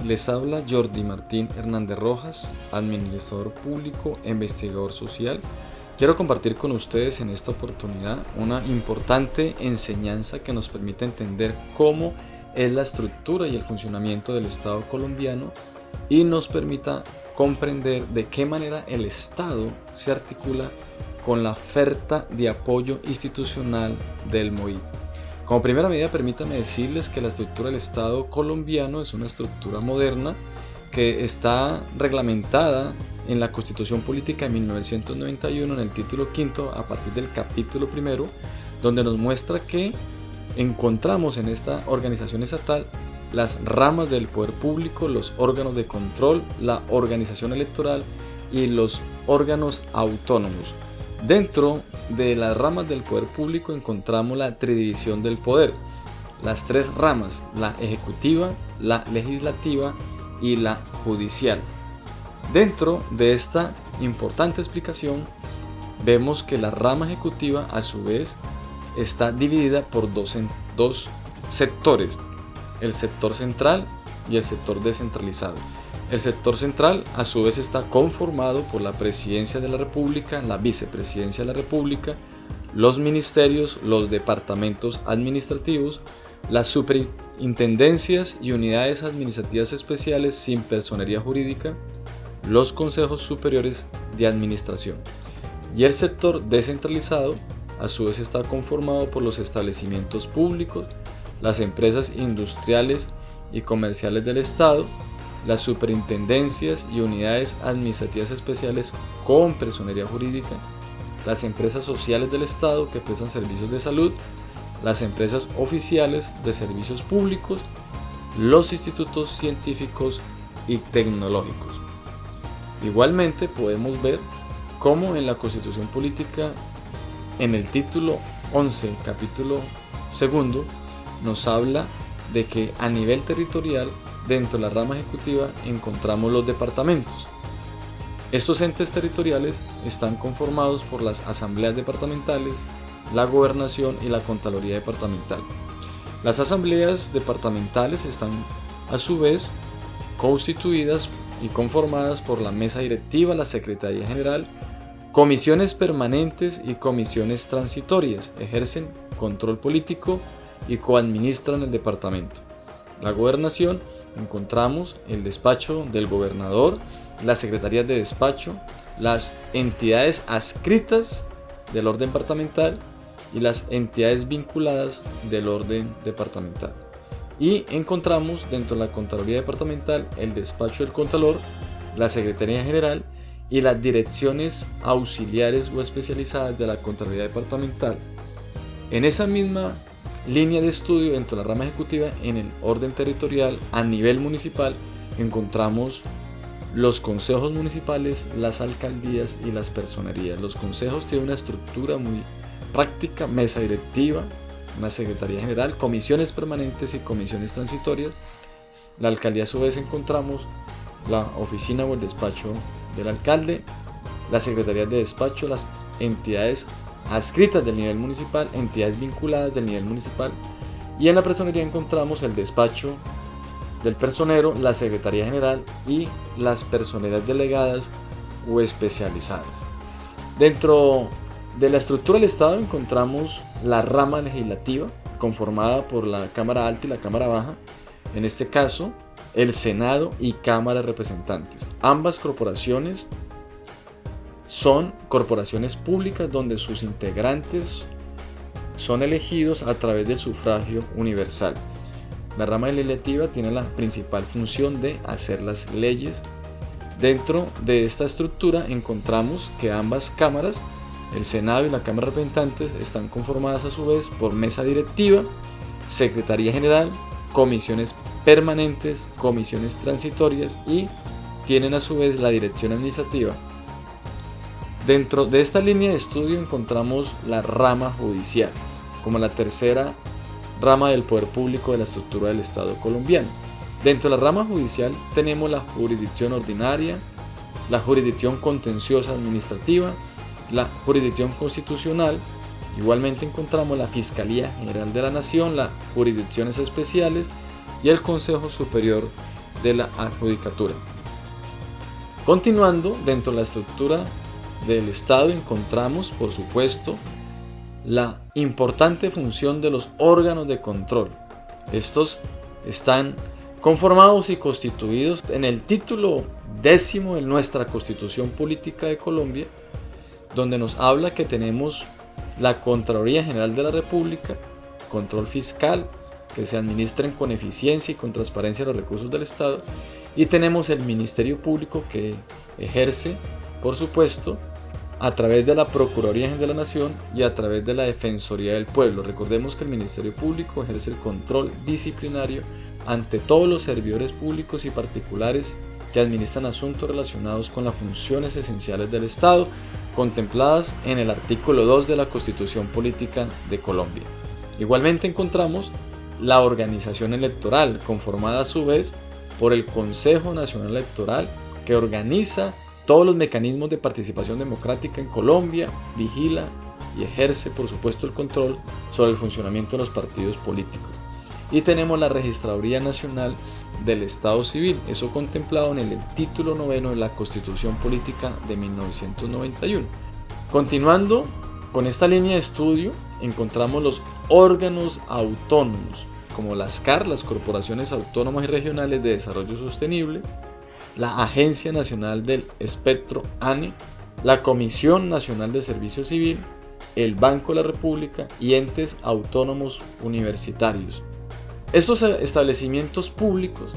Les habla Jordi Martín Hernández Rojas, administrador público e investigador social. Quiero compartir con ustedes en esta oportunidad una importante enseñanza que nos permite entender cómo es la estructura y el funcionamiento del Estado colombiano y nos permita comprender de qué manera el Estado se articula con la oferta de apoyo institucional del MOID. Como primera medida, permítanme decirles que la estructura del Estado colombiano es una estructura moderna que está reglamentada en la Constitución Política de 1991 en el título quinto a partir del capítulo primero, donde nos muestra que encontramos en esta organización estatal las ramas del poder público, los órganos de control, la organización electoral y los órganos autónomos. Dentro de las ramas del poder público encontramos la tridivisión del poder, las tres ramas, la ejecutiva, la legislativa y la judicial. Dentro de esta importante explicación vemos que la rama ejecutiva a su vez está dividida por dos sectores, el sector central y el sector descentralizado. El sector central a su vez está conformado por la Presidencia de la República, la Vicepresidencia de la República, los ministerios, los departamentos administrativos, las superintendencias y unidades administrativas especiales sin personería jurídica, los consejos superiores de administración. Y el sector descentralizado a su vez está conformado por los establecimientos públicos, las empresas industriales y comerciales del Estado, las superintendencias y unidades administrativas especiales con personería jurídica, las empresas sociales del Estado que prestan servicios de salud, las empresas oficiales de servicios públicos, los institutos científicos y tecnológicos. Igualmente podemos ver cómo en la Constitución Política, en el título 11, capítulo segundo, nos habla de que a nivel territorial, dentro de la rama ejecutiva, encontramos los departamentos. Estos entes territoriales están conformados por las asambleas departamentales, la gobernación y la contraloría departamental. Las asambleas departamentales están a su vez constituidas y conformadas por la mesa directiva, la secretaría general, comisiones permanentes y comisiones transitorias, ejercen control político y coadministran el departamento. La gobernación encontramos el despacho del gobernador, las secretarías de despacho, las entidades adscritas del orden departamental y las entidades vinculadas del orden departamental. Y encontramos dentro de la Contraloría Departamental el despacho del Contralor, la Secretaría General y las direcciones auxiliares o especializadas de la Contraloría Departamental. En esa misma línea de estudio dentro de la rama ejecutiva, en el orden territorial a nivel municipal, encontramos los consejos municipales, las alcaldías y las personerías. Los consejos tienen una estructura muy práctica: mesa directiva, una secretaría general, comisiones permanentes y comisiones transitorias. La alcaldía a su vez encontramos la oficina o el despacho del alcalde, las secretarías de despacho, las entidades adscritas del nivel municipal, entidades vinculadas del nivel municipal, y en la personería encontramos el despacho del personero, la secretaría general y las personerías delegadas o especializadas. Dentro de la estructura del Estado encontramos la rama legislativa conformada por la Cámara Alta y la Cámara Baja, en este caso el Senado y Cámara de Representantes. Ambas corporaciones son corporaciones públicas donde sus integrantes son elegidos a través del sufragio universal. La rama legislativa tiene la principal función de hacer las leyes. Dentro de esta estructura encontramos que ambas cámaras, el Senado y la Cámara de Representantes, están conformadas a su vez por mesa directiva, secretaría general, comisiones permanentes, comisiones transitorias y tienen a su vez la dirección administrativa. Dentro de esta línea de estudio encontramos la rama judicial como la tercera rama del poder público de la estructura del Estado colombiano. Dentro de la rama judicial tenemos la jurisdicción ordinaria, la jurisdicción contenciosa administrativa, la jurisdicción constitucional. Igualmente encontramos la Fiscalía General de la Nación, las jurisdicciones especiales y el Consejo Superior de la adjudicatura. Continuando, dentro de la estructura del Estado encontramos, por supuesto, la importante función de los órganos de control. Estos están conformados y constituidos en el título 10 de nuestra Constitución Política de Colombia, donde nos habla que tenemos la Contraloría General de la República, control fiscal, que se administren con eficiencia y con transparencia los recursos del Estado, y tenemos el Ministerio Público, que ejerce, por supuesto, a través de la Procuraduría General de la Nación y a través de la Defensoría del Pueblo. Recordemos que el Ministerio Público ejerce el control disciplinario ante todos los servidores públicos y particulares que administran asuntos relacionados con las funciones esenciales del Estado, contempladas en el artículo 2 de la Constitución Política de Colombia. Igualmente encontramos la organización electoral, conformada a su vez por el Consejo Nacional Electoral, que organiza todos los mecanismos de participación democrática en Colombia, vigila y ejerce, por supuesto, el control sobre el funcionamiento de los partidos políticos. Y tenemos la Registraduría Nacional del Estado Civil, eso contemplado en el título 9 de la Constitución Política de 1991. Continuando con esta línea de estudio, encontramos los órganos autónomos, como las CAR, las Corporaciones Autónomas y Regionales de Desarrollo Sostenible, la Agencia Nacional del Espectro ANE, la Comisión Nacional de Servicio Civil, el Banco de la República y entes autónomos universitarios. Estos establecimientos públicos,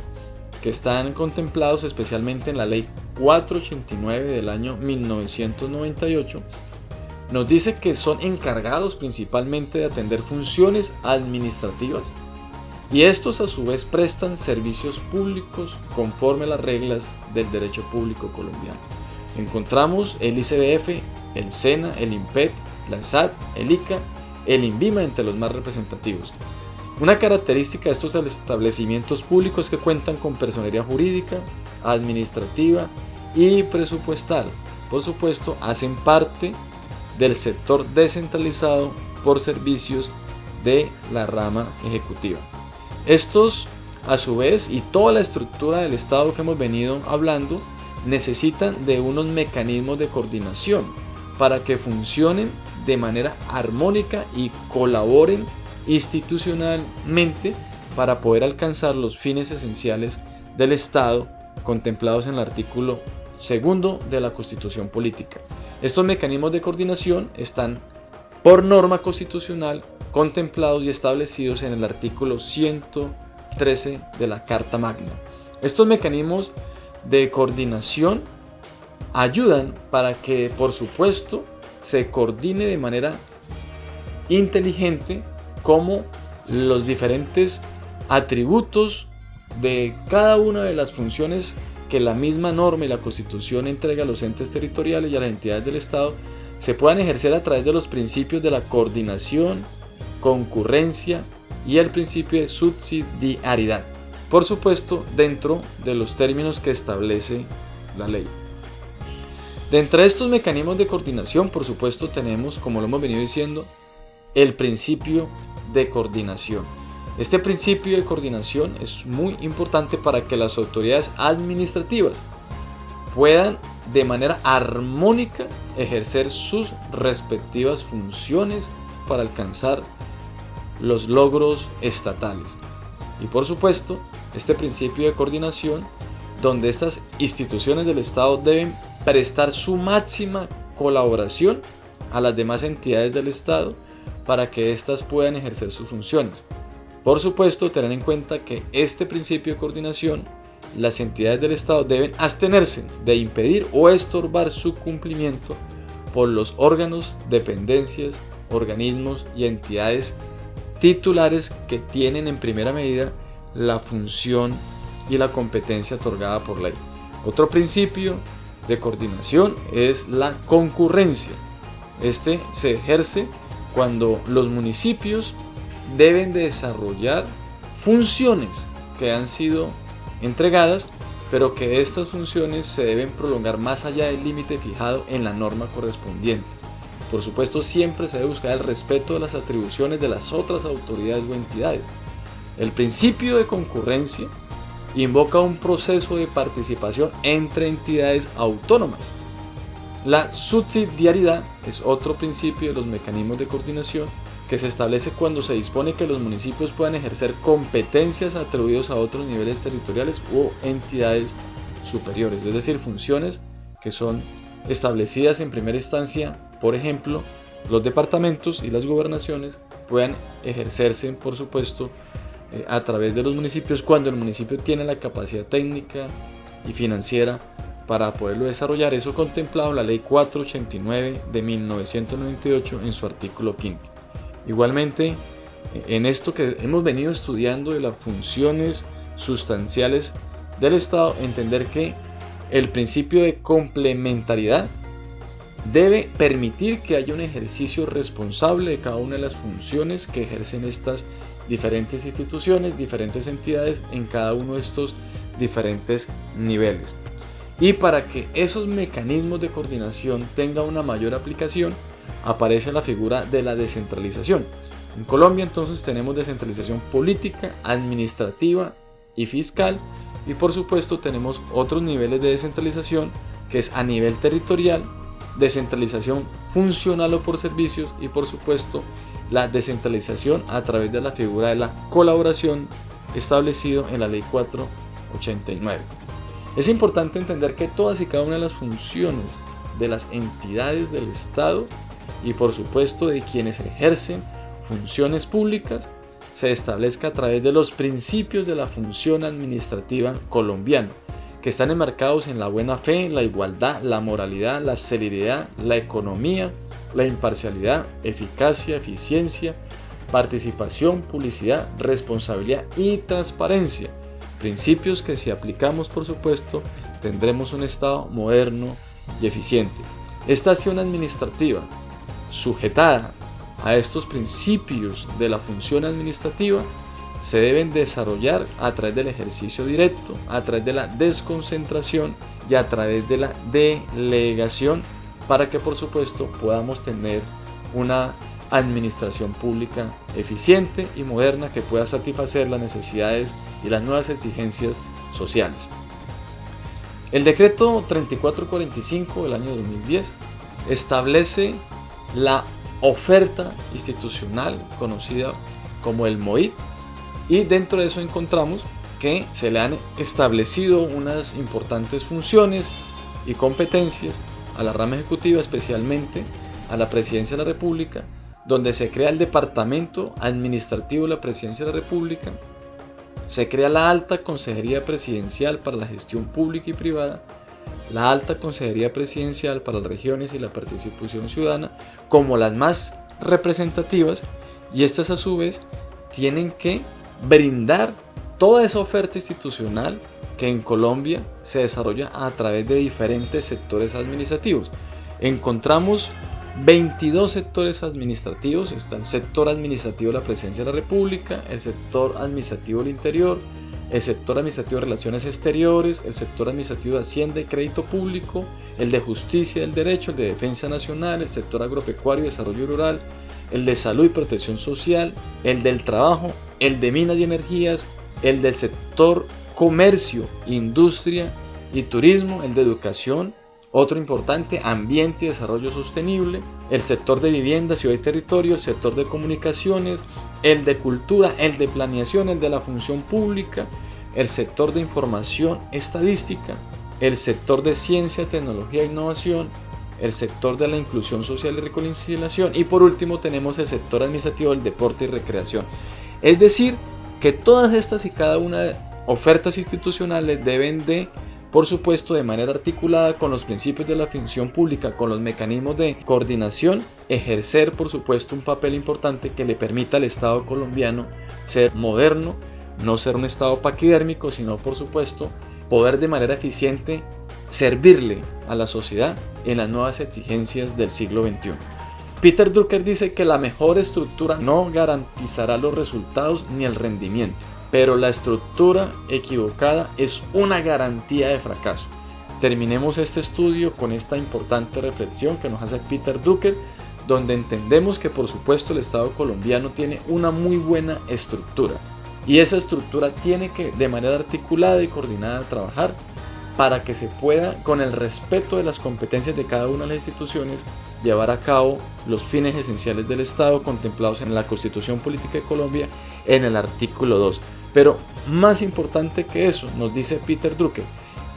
que están contemplados especialmente en la Ley 489 del año 1998, nos dice que son encargados principalmente de atender funciones administrativas, y estos a su vez prestan servicios públicos conforme a las reglas del derecho público colombiano. Encontramos el ICBF, el SENA, el IMPET, la ESAT, el ICA, el INVIMA entre los más representativos. Una característica de estos establecimientos públicos es que cuentan con personería jurídica, administrativa y presupuestal. Por supuesto, hacen parte del sector descentralizado por servicios de la rama ejecutiva. Estos, a su vez, y toda la estructura del Estado que hemos venido hablando, necesitan de unos mecanismos de coordinación para que funcionen de manera armónica y colaboren institucionalmente para poder alcanzar los fines esenciales del Estado contemplados en el artículo 2 de la Constitución Política. Estos mecanismos de coordinación están por norma constitucional contemplados y establecidos en el artículo 113 de la Carta Magna. Estos mecanismos de coordinación ayudan para que, por supuesto, se coordine de manera inteligente cómo los diferentes atributos de cada una de las funciones que la misma norma y la Constitución entrega a los entes territoriales y a las entidades del Estado se puedan ejercer a través de los principios de la coordinación, concurrencia y el principio de subsidiariedad, por supuesto dentro de los términos que establece la ley. Dentro de estos mecanismos de coordinación, por supuesto, tenemos, como lo hemos venido diciendo, el principio de coordinación. Este principio de coordinación es muy importante para que las autoridades administrativas puedan de manera armónica ejercer sus respectivas funciones para alcanzar los logros estatales. Y por supuesto, este principio de coordinación, donde estas instituciones del Estado deben prestar su máxima colaboración a las demás entidades del Estado para que éstas puedan ejercer sus funciones. Por supuesto, tener en cuenta que este principio de coordinación, las entidades del Estado deben abstenerse de impedir o estorbar su cumplimiento por los órganos, dependencias, organismos y entidades titulares que tienen en primera medida la función y la competencia otorgada por ley. Otro principio de coordinación es la concurrencia. Este se ejerce cuando los municipios deben de desarrollar funciones que han sido entregadas, pero que estas funciones se deben prolongar más allá del límite fijado en la norma correspondiente. Por supuesto, siempre se debe buscar el respeto de las atribuciones de las otras autoridades o entidades. El principio de concurrencia invoca un proceso de participación entre entidades autónomas. La subsidiariedad es otro principio de los mecanismos de coordinación que se establece cuando se dispone que los municipios puedan ejercer competencias atribuidas a otros niveles territoriales u entidades superiores, es decir, funciones que son establecidas en primera instancia, por ejemplo, los departamentos y las gobernaciones puedan ejercerse, por supuesto, a través de los municipios cuando el municipio tiene la capacidad técnica y financiera para poderlo desarrollar. Eso contemplado en la Ley 489 de 1998 en su artículo 5. Igualmente, en esto que hemos venido estudiando de las funciones sustanciales del Estado, entender que el principio de complementariedad debe permitir que haya un ejercicio responsable de cada una de las funciones que ejercen estas diferentes instituciones, diferentes entidades en cada uno de estos diferentes niveles. Y para que esos mecanismos de coordinación tengan una mayor aplicación, aparece la figura de la descentralización. En Colombia entonces tenemos descentralización política, administrativa y fiscal, y por supuesto tenemos otros niveles de descentralización que es a nivel territorial, descentralización funcional o por servicios y por supuesto la descentralización a través de la figura de la colaboración establecido en la Ley 489. Es importante entender que todas y cada una de las funciones de las entidades del Estado y por supuesto de quienes ejercen funciones públicas se establezca a través de los principios de la función administrativa colombiana, que están enmarcados en la buena fe, la igualdad, la moralidad, la celeridad, la economía, la imparcialidad, eficacia, eficiencia, participación, publicidad, responsabilidad y transparencia. Principios que si aplicamos, por supuesto, tendremos un Estado moderno y eficiente. Esta acción administrativa, sujetada a estos principios de la función administrativa, se deben desarrollar a través del ejercicio directo, a través de la desconcentración y a través de la delegación, para que por supuesto podamos tener una administración pública eficiente y moderna que pueda satisfacer las necesidades y las nuevas exigencias sociales. El decreto 3445 del año 2010 establece la oferta institucional conocida como el MOIT, y dentro de eso encontramos que se le han establecido unas importantes funciones y competencias a la rama ejecutiva, especialmente a la Presidencia de la República, donde se crea el Departamento Administrativo de la Presidencia de la República, se crea la Alta Consejería Presidencial para la Gestión Pública y Privada, la Alta Consejería Presidencial para las Regiones y la Participación Ciudadana como las más representativas, y estas a su vez tienen que brindar toda esa oferta institucional que en Colombia se desarrolla a través de diferentes sectores administrativos. Encontramos 22 sectores administrativos. Está el sector administrativo de la Presidencia de la República, el sector administrativo del Interior, el sector administrativo de Relaciones Exteriores, el sector administrativo de Hacienda y Crédito Público, el de Justicia y el Derecho, el de Defensa Nacional, el sector agropecuario y desarrollo rural, el de Salud y Protección Social, el del Trabajo, el de Minas y Energías, el del sector Comercio, Industria y Turismo, el de Educación, otro importante, Ambiente y Desarrollo Sostenible, el sector de Vivienda, Ciudad y Territorio, el sector de Comunicaciones, el de Cultura, el de Planeación, el de la Función Pública, el sector de Información Estadística, el sector de Ciencia, Tecnología e Innovación, el sector de la Inclusión Social y Reconciliación, y por último tenemos el sector administrativo del Deporte y Recreación. Es decir, que todas estas y cada una de ofertas institucionales deben de, por supuesto, de manera articulada con los principios de la función pública, con los mecanismos de coordinación, ejercer, por supuesto, un papel importante que le permita al Estado colombiano ser moderno, no ser un Estado paquidérmico, sino, por supuesto, poder de manera eficiente servirle a la sociedad en las nuevas exigencias del siglo XXI. Peter Drucker dice que la mejor estructura no garantizará los resultados ni el rendimiento, pero la estructura equivocada es una garantía de fracaso. Terminemos este estudio con esta importante reflexión que nos hace Peter Drucker, donde entendemos que por supuesto el Estado colombiano tiene una muy buena estructura, Y esa estructura tiene que de manera articulada y coordinada trabajar para que se pueda, con el respeto de las competencias de cada una de las instituciones, llevar a cabo los fines esenciales del Estado contemplados en la Constitución Política de Colombia en el artículo 2. Pero más importante que eso, nos dice Peter Drucker,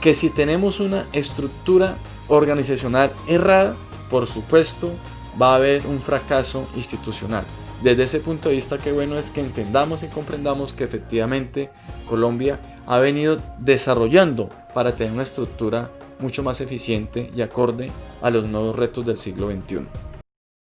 que si tenemos una estructura organizacional errada, por supuesto va a haber un fracaso institucional. Desde ese punto de vista, qué bueno es que entendamos y comprendamos que efectivamente Colombia ha venido desarrollando para tener una estructura mucho más eficiente y acorde a los nuevos retos del siglo XXI.